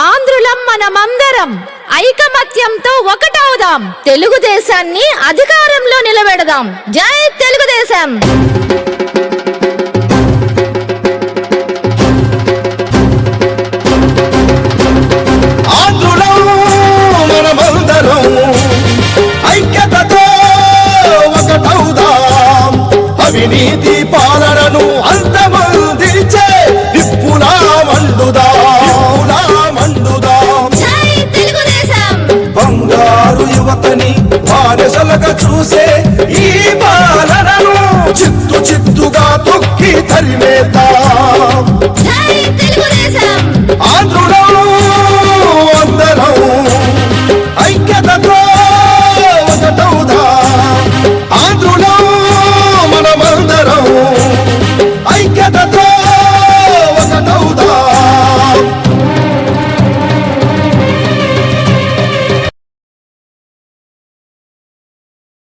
ఆంధ్రులం మనమందరం ఐకమత్యంతో ఒకటవుదాం. తెలుగుదేశాన్ని అధికారంలో నిలబెడదాం. జై తెలుగుదేశం. ఆంధ్రులం మనమందరం ఐక్యతతో ఒకటవుదాం. అవినీతి పాలనను అంతమొందించే నిప్పులా మండుదాం. బంగారు యువతని బానిసలుగా చూసే ఈ పాలనను చిత్తుగా తొక్కి తరిమేద్దాం.